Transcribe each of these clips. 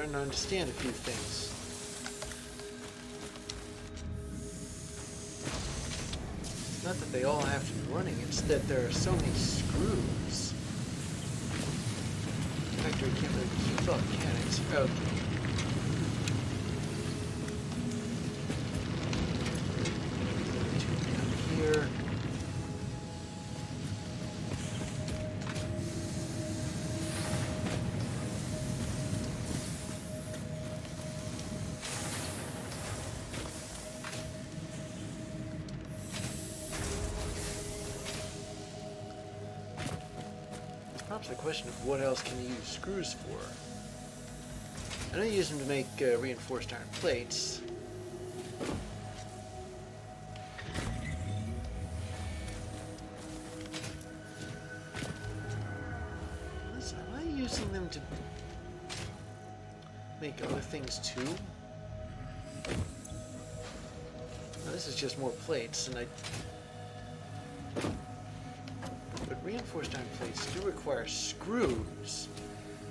starting to understand a few things. It's not that they all have to be running, it's that there are so many screws. The factory can't really keep up, can it? Okay. Down here. Perhaps the question of what else can you use screws for? I know you use them to make reinforced iron plates. Listen, am I using them to make other things too? Now, this is just more plates, and reinforced iron plates do require screws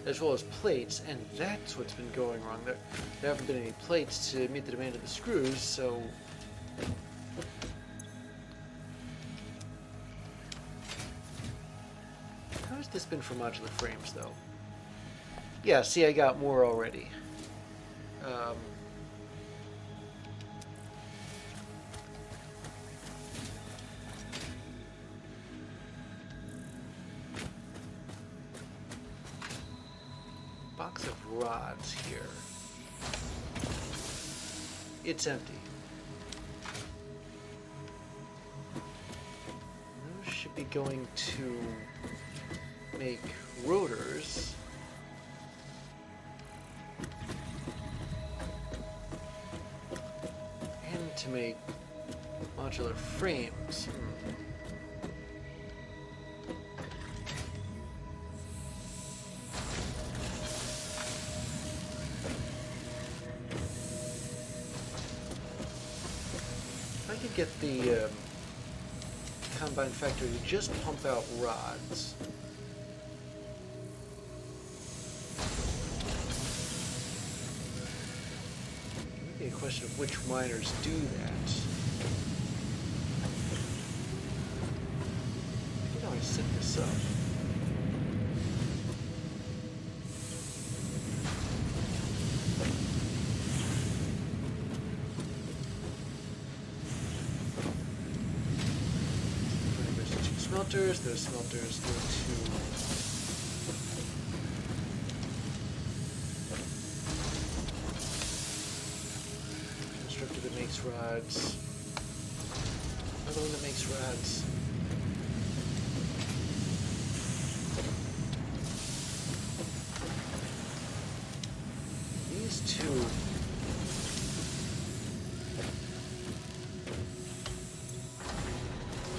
as well as plates, and that's what's been going wrong. There haven't been any plates to meet the demand of the screws, so... How has this been for modular frames, though? Yeah, see, I got more already. Box of rods here. It's empty. Those should be going to make rotors. And to make modular frames. Get the combine factory to just pump out rods. Maybe a question of which miners do that. I can always set this up. Those smelters go to constructor that makes rods, another one that makes rods. These two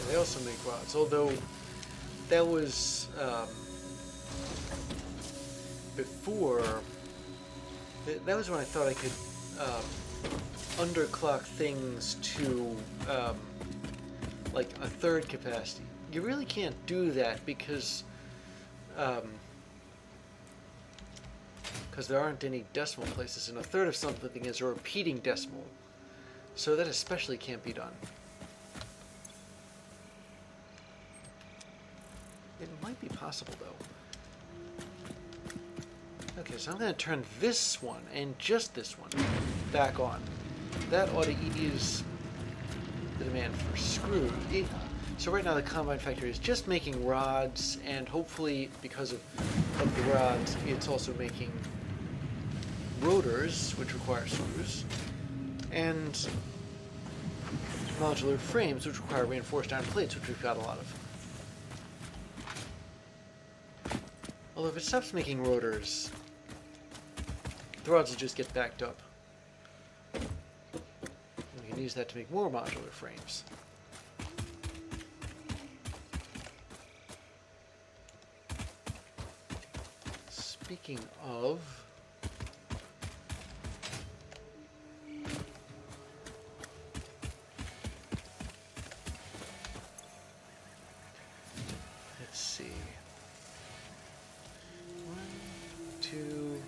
they also make rods, although that was before. That was when I thought I could underclock things to like a third capacity. You really can't do that because there aren't any decimal places, and a third of something is a repeating decimal, so that especially can't be done. It might be possible, though. Okay, so I'm going to turn this one, and just this one, back on. That ought to ease the demand for screws. So right now the combine factory is just making rods, and hopefully, because of the rods, it's also making rotors, which require screws, and modular frames, which require reinforced iron plates, which we've got a lot of. Although if it stops making rotors, the rods will just get backed up. We can use that to make more modular frames. Speaking of... let's see. 1, 2,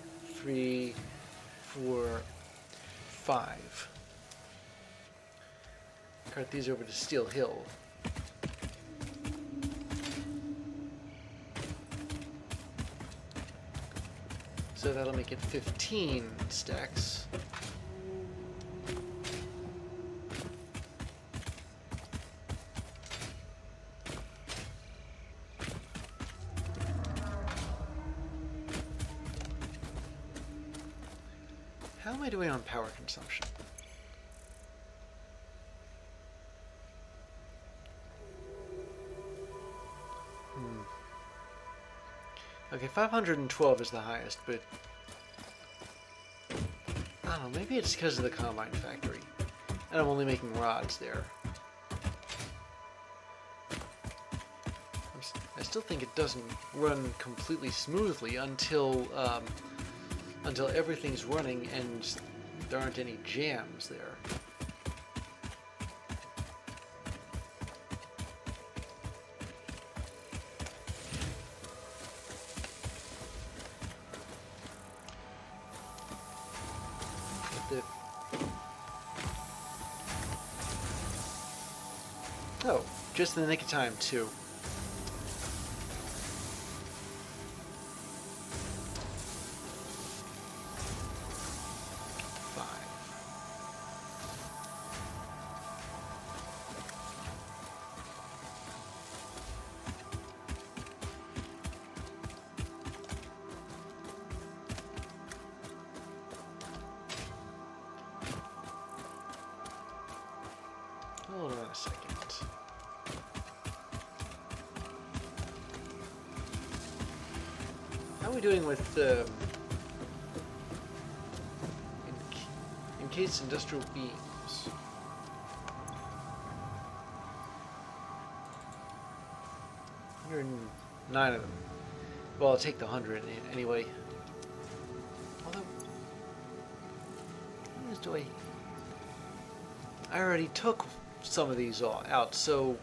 3, 5. Cart these over to Steel Hill. So that'll make it 15 stacks. How am I doing on power consumption? Okay, 512 is the highest, but I don't know, maybe it's because of the combine factory. And I'm only making rods there. I still think it doesn't run completely smoothly until everything's running and there aren't any jams there. Oh, just in the nick of time, too. Hold on a second. How are we doing with encased industrial beams? $109 of them. Well, I'll take the 100 anyway. Although, what do I already took some of these out, so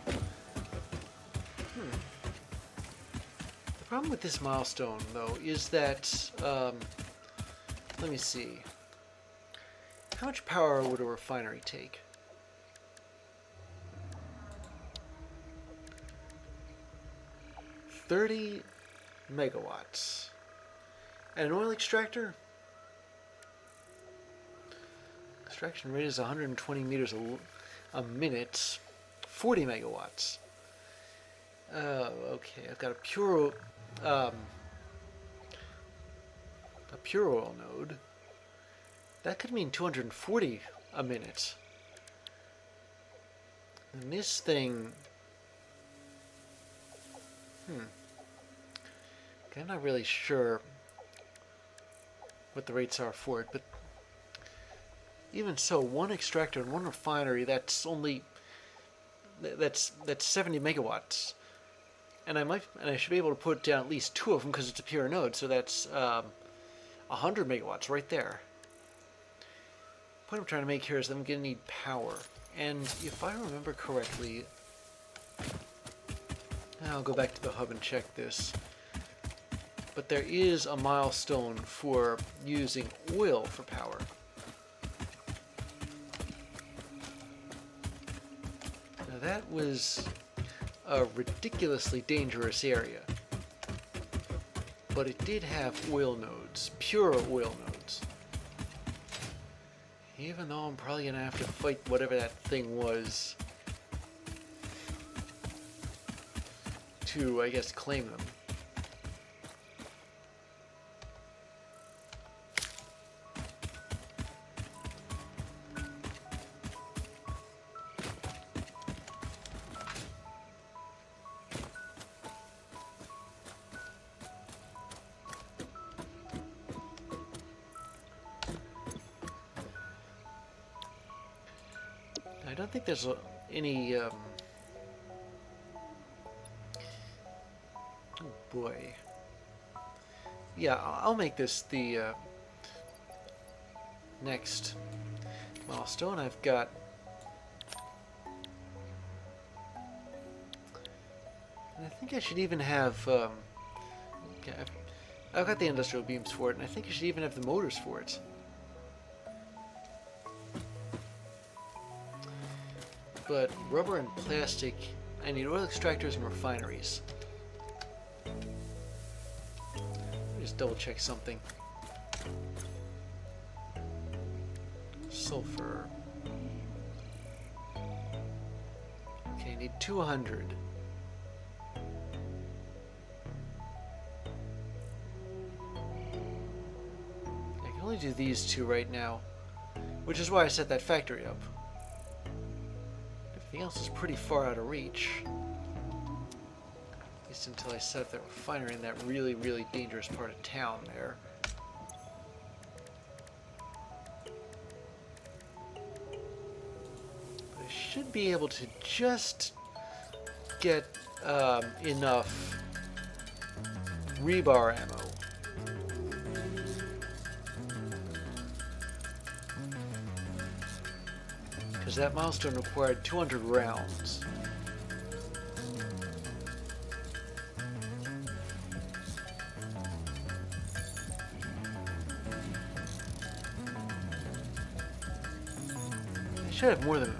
the problem with this milestone, though, is that let me see, how much power would a refinery take? $30 megawatts. And an oil extractor? Extraction rate is 120 meters a minute, 40 megawatts. Okay, I've got a pure oil node. That could mean 240 a minute. And this thing, okay, I'm not really sure what the rates are for it, but even so, one extractor and one refinery, that's 70 megawatts. And I should be able to put down at least 2 of them because it's a pure node, so that's 100 megawatts right there. The point I'm trying to make here is that I'm going to need power. And if I remember correctly, I'll go back to the hub and check this. But there is a milestone for using oil for power. Now that was a ridiculously dangerous area. But it did have oil nodes, pure oil nodes. Even though I'm probably going to have to fight whatever that thing was to, I guess, claim them. I don't think there's any, oh boy. Yeah, I'll make this the next milestone. I've got, and I think I should even have, okay, I've got the industrial beams for it, and I think I should even have the motors for it. but rubber and plastic. I need oil extractors and refineries. Just double check something. Sulfur. Okay, I need 200. I can only do these two right now, which is why I set that factory up. Everything else is pretty far out of reach. At least until I set up that refinery in that really, really dangerous part of town there. But I should be able to just get enough rebar ammo. Because that milestone required 200 rounds. I should have more than enough.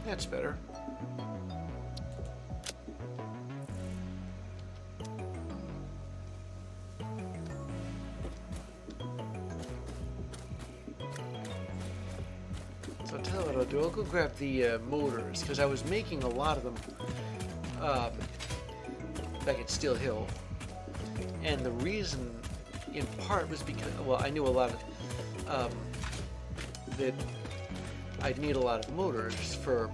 That's better. So I'll tell you what I'll do. I'll go grab the motors, because I was making a lot of them back at Steel Hill. And the reason, in part, was because, well, I knew a lot of that I'd need a lot of motors for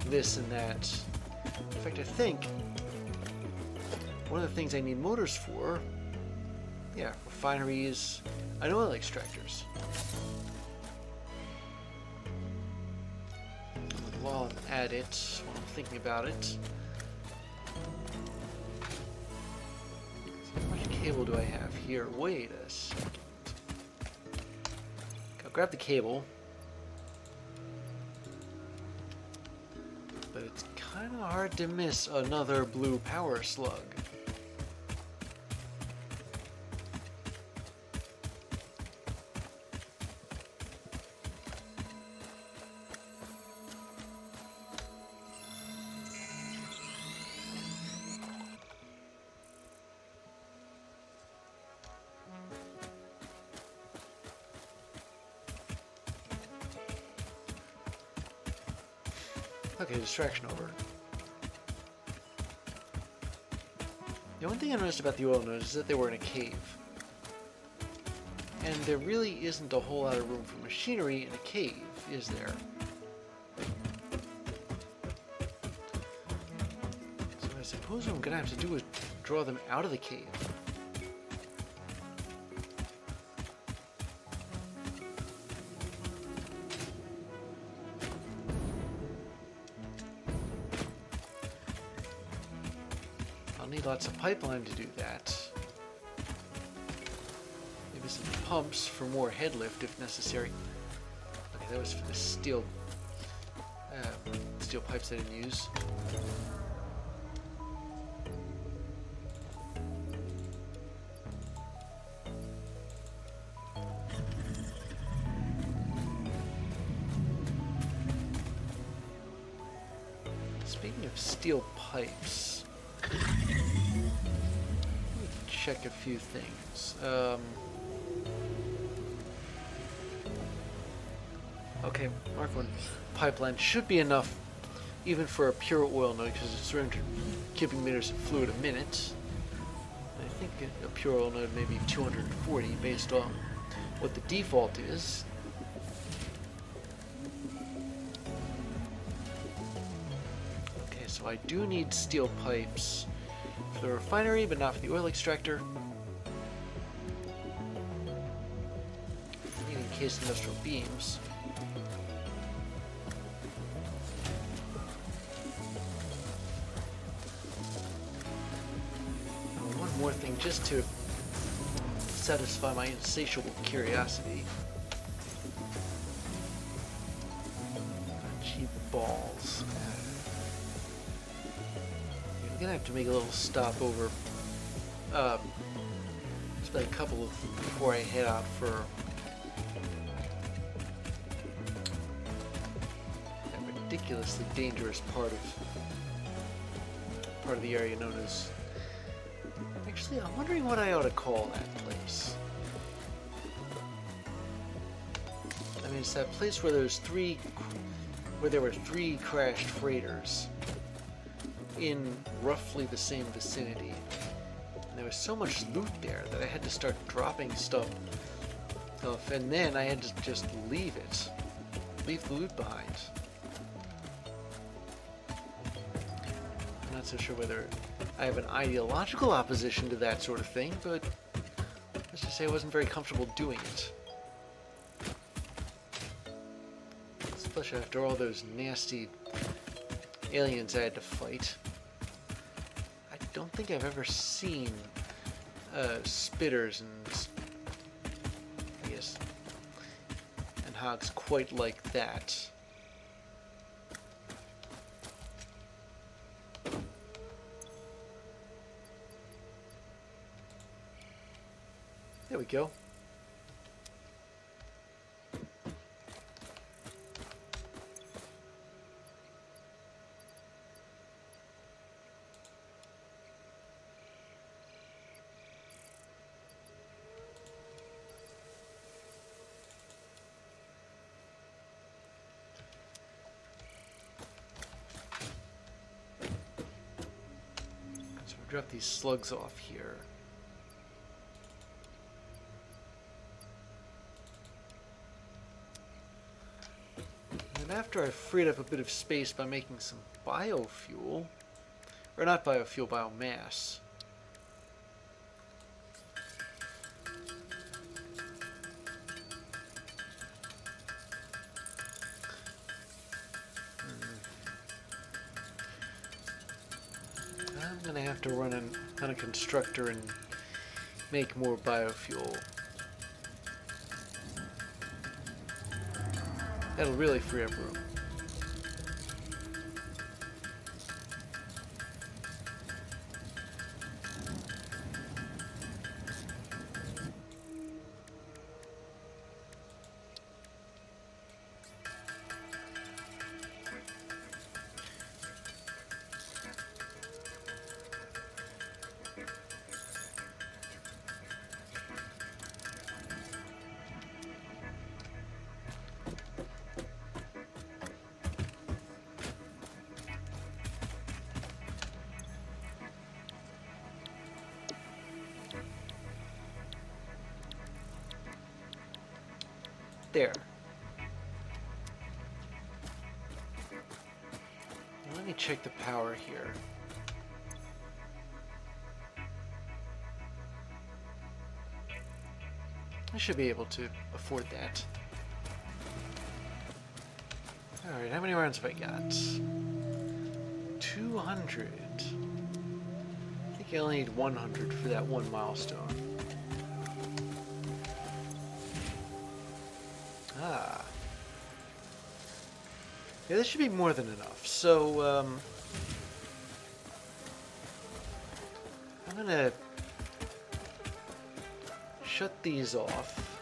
this and that. In fact, I think one of the things I need motors for, yeah, refineries and oil extractors. While I'm at it, while I'm thinking about it, how much cable do I have here? Wait a second. I'll grab the cable. But it's kind of hard to miss another blue power slug. Okay, distraction over. The one thing I noticed about the oil nodes is that they were in a cave. And there really isn't a whole lot of room for machinery in a cave, is there? So I suppose what I'm going to have to do is draw them out of the cave. Need lots of pipeline to do that. Maybe some pumps for more head lift if necessary. Okay, that was for the steel pipes I didn't use. Speaking of steel pipes, check a few things. Okay, Mark 1 pipeline should be enough even for a pure oil node because it's 300 cubic meters of fluid a minute. I think a pure oil node may be 240 based on what the default is. Okay, so I do need steel pipes for the refinery, but not for the oil extractor. I need encased industrial beams. And one more thing, just to satisfy my insatiable curiosity. Cheap balls. I'm gonna have to make a little stop over. Just like a couple of them before I head out for that ridiculously dangerous part of the area known as. Actually, I'm wondering what I ought to call that place. I mean, it's that place where there were three crashed freighters in roughly the same vicinity. And there was so much loot there that I had to start dropping stuff off, and then I had to just leave it. Leave the loot behind. I'm not so sure whether I have an ideological opposition to that sort of thing, but let's just say I wasn't very comfortable doing it. Especially after all those nasty aliens I had to fight. I don't think I've ever seen spitters and, I guess, and hogs quite like that. There we go. So we'll drop these slugs off here. After I've freed up a bit of space by making some biofuel, or not biofuel, biomass. I'm going to have to run on a constructor and make more biofuel. That'll really free up room. There. Let me check the power here. I should be able to afford that. Alright, how many rounds have I got? 200. I think I only need 100 for that one milestone. Ah. Yeah, this should be more than enough. So, I'm gonna shut these off.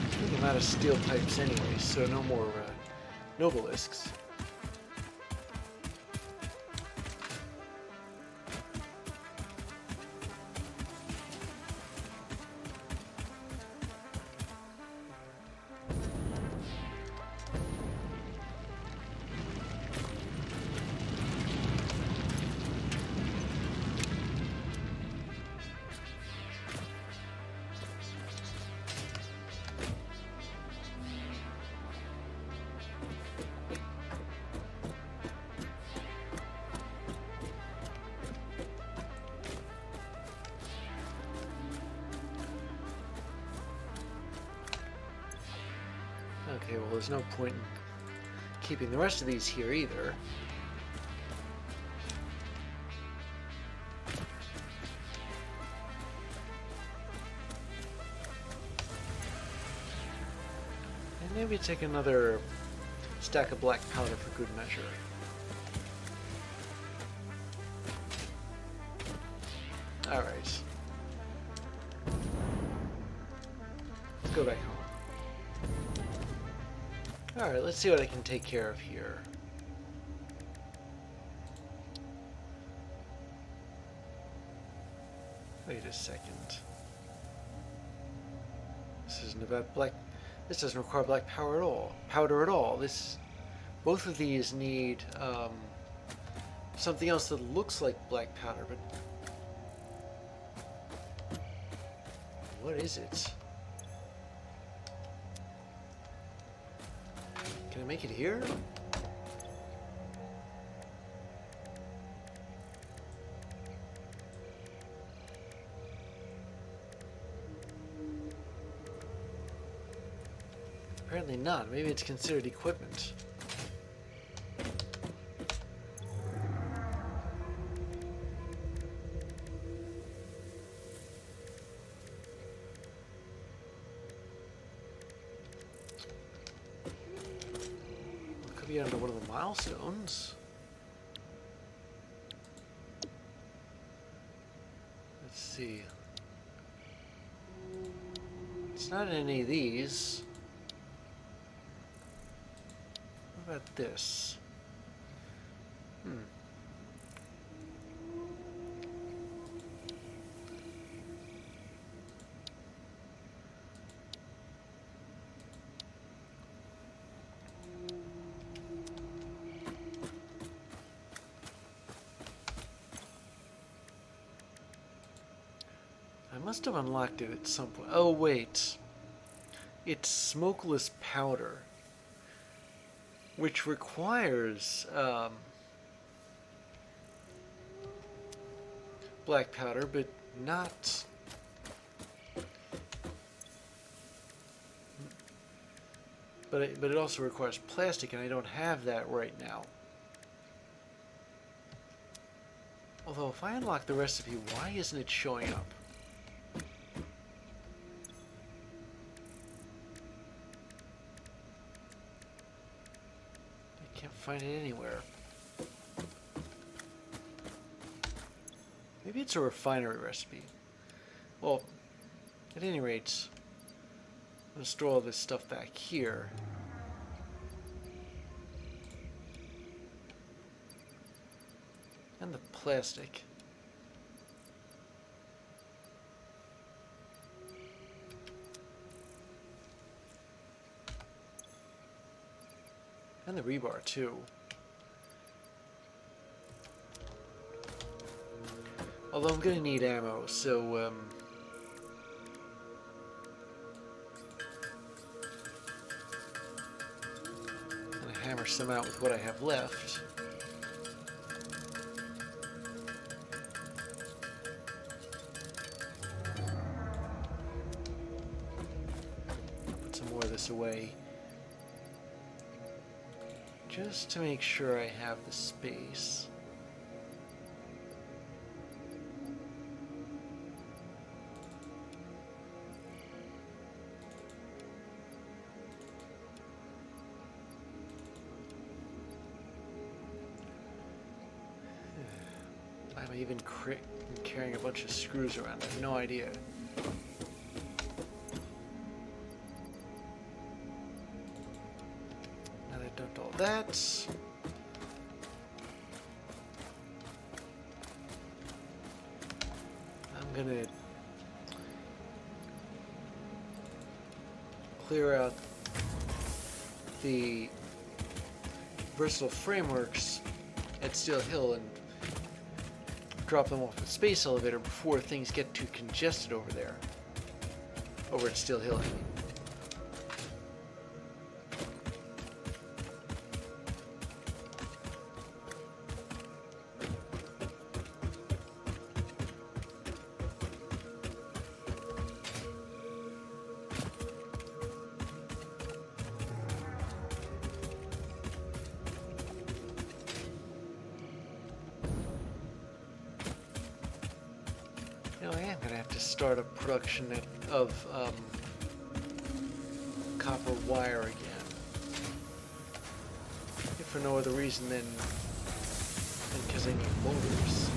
I think I'm out of steel pipes anyway, so no more nobelisks. Okay, well, there's no point in keeping the rest of these here either. maybe take another stack of black powder for good measure. Alright. Let's go back home. Alright, let's see what I can take care of here. Wait a second. This isn't about black... This doesn't require black powder at all. Both of these need something else that looks like black powder, but what is it? Can I make it here? Apparently not. Maybe it's considered equipment. It could be under one of the milestones. Let's see. It's not in any of these. What about this? I must have unlocked it at some point. Oh, wait. It's smokeless powder, which requires black powder, but not... But it also requires plastic, and I don't have that right now. Although, if I unlock the recipe, why isn't it showing up? I can't find it anywhere. Maybe it's a refinery recipe. Well, at any rate, I'm going to store all this stuff back here. And the plastic. And the rebar, too. Although I'm going to need ammo, so, I'm going to hammer some out with what I have left. Put some more of this away. Just to make sure I have the space. I'm even carrying a bunch of screws around. I have no idea. Now that I've dumped all that. I'm gonna clear out the versatile frameworks at Steel Hill and drop them off the space elevator before things get too congested over there. Over at Steel Hill, I mean. You know, I am going to have to start a production of copper wire again. If for no other reason than because I need motors.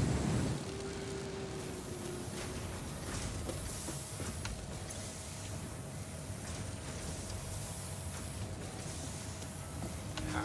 Ha.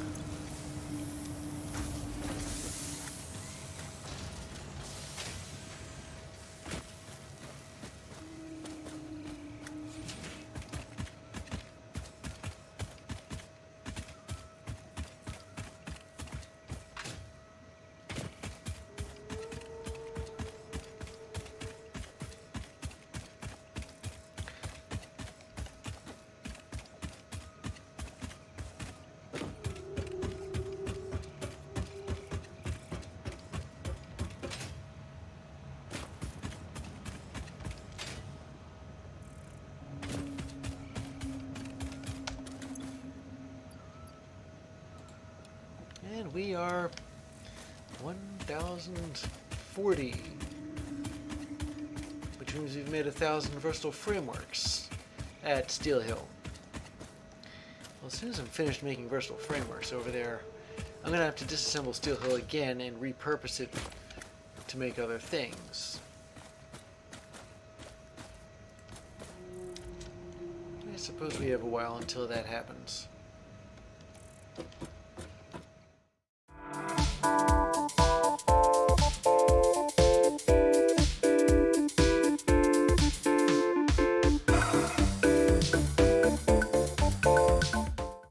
And we are 1,040, which means we've made 1,000 versatile frameworks at Steel Hill. Well, as soon as I'm finished making versatile frameworks over there, I'm going to have to disassemble Steel Hill again and repurpose it to make other things. I suppose we have a while until that happens.